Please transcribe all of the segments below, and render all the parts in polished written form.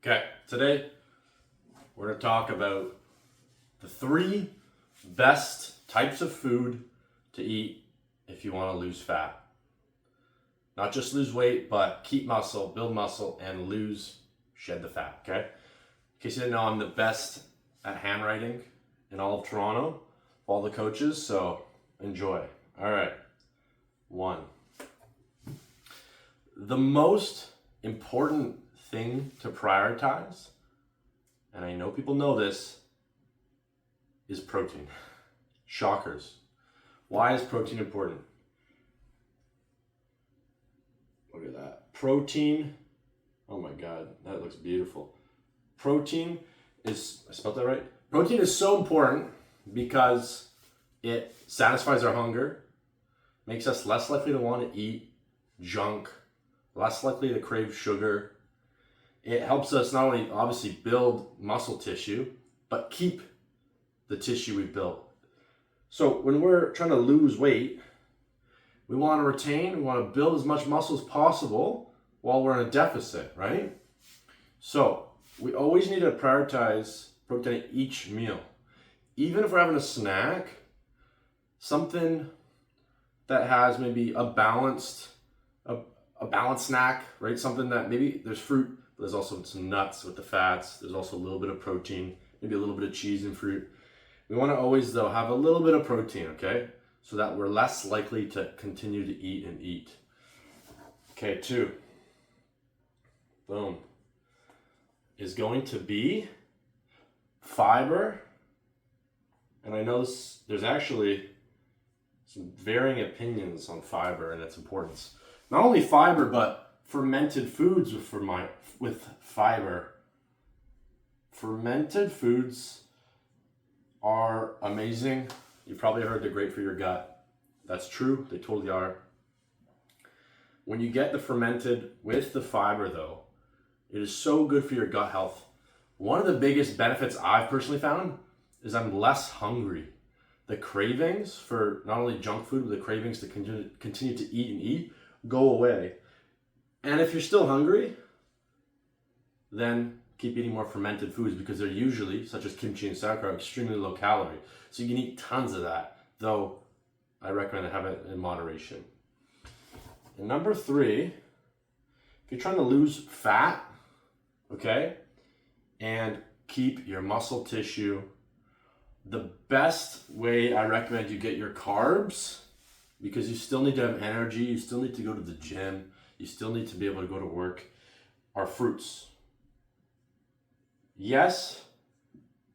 Okay, today we're going to talk about the 3 best types of food to eat if you want to lose fat. Not just lose weight, but keep muscle, build muscle, and shed the fat, okay? In case you didn't know, I'm the best at handwriting in all of Toronto, of all the coaches, so enjoy. All right, 1. The most important thing to prioritize, and I know people know this, is protein. Shockers. Why is protein important? Look at that. Protein, oh my God, that looks beautiful. Protein is, I spelled that right? Protein is so important because it satisfies our hunger, makes us less likely to want to eat junk, less likely to crave sugar. It helps us not only obviously build muscle tissue, but keep the tissue we've built. So when we're trying to lose weight, we want to retain, we want to build as much muscle as possible while we're in a deficit, right? So we always need to prioritize protein at each meal. Even if we're having a snack, something that has maybe a balanced snack, right? Something that maybe there's fruit, but there's also some nuts with the fats. There's also a little bit of protein, maybe a little bit of cheese and fruit. We want to always, though, have a little bit of protein, okay? So that we're less likely to continue to eat and eat. Okay, 2. Boom. Is going to be fiber. And I know there's actually some varying opinions on fiber and its importance. Not only fiber, but fermented foods with fiber. Fermented foods are amazing. You've probably heard they're great for your gut. That's true, they totally are. When you get the fermented with the fiber though, it is so good for your gut health. One of the biggest benefits I've personally found is I'm less hungry. The cravings for not only junk food, but the cravings to continue to eat go away. And if you're still hungry, then keep eating more fermented foods because they're usually, such as kimchi and sauerkraut, extremely low calorie. So you can eat tons of that, though I recommend to have it in moderation. And number 3, if you're trying to lose fat, okay, and keep your muscle tissue, the best way I recommend you get your carbs, because you still need to have energy, you still need to go to the gym, you still need to be able to go to work, are fruits. Yes,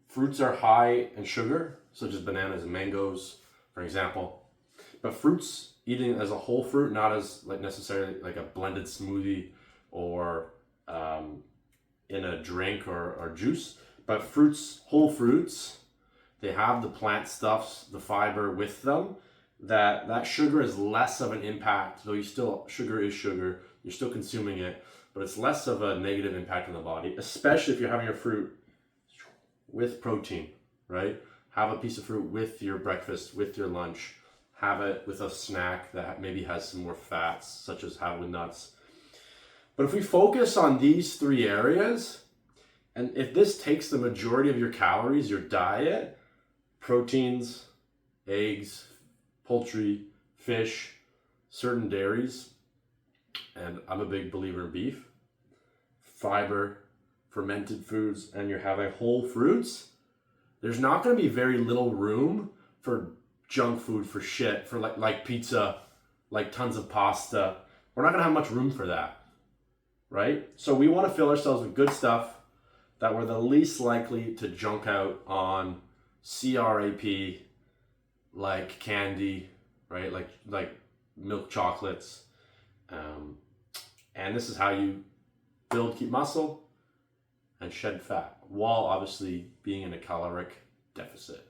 fruits are high in sugar, such as bananas and mangoes, for example. But fruits, eating as a whole fruit, not as necessarily like a blended smoothie or in a drink or juice, but fruits, whole fruits, they have the plant stuffs, the fiber with them, that sugar is less of an impact, though sugar is sugar, you're still consuming it, but it's less of a negative impact on the body, especially if you're having your fruit with protein, right? Have a piece of fruit with your breakfast, with your lunch. Have it with a snack that maybe has some more fats, such as have with nuts. But if we focus on these 3 areas, and if this takes the majority of your calories, your diet, proteins, eggs, poultry, fish, certain dairies, and I'm a big believer in beef, fiber, fermented foods, and you're having whole fruits, there's not going to be very little room for junk food, for shit, for like pizza, like tons of pasta. We're not going to have much room for that, right? So we want to fill ourselves with good stuff that we're the least likely to junk out on CRAP, like candy, right? Like milk chocolates. And this is how you build, keep muscle, and shed fat, while obviously being in a caloric deficit.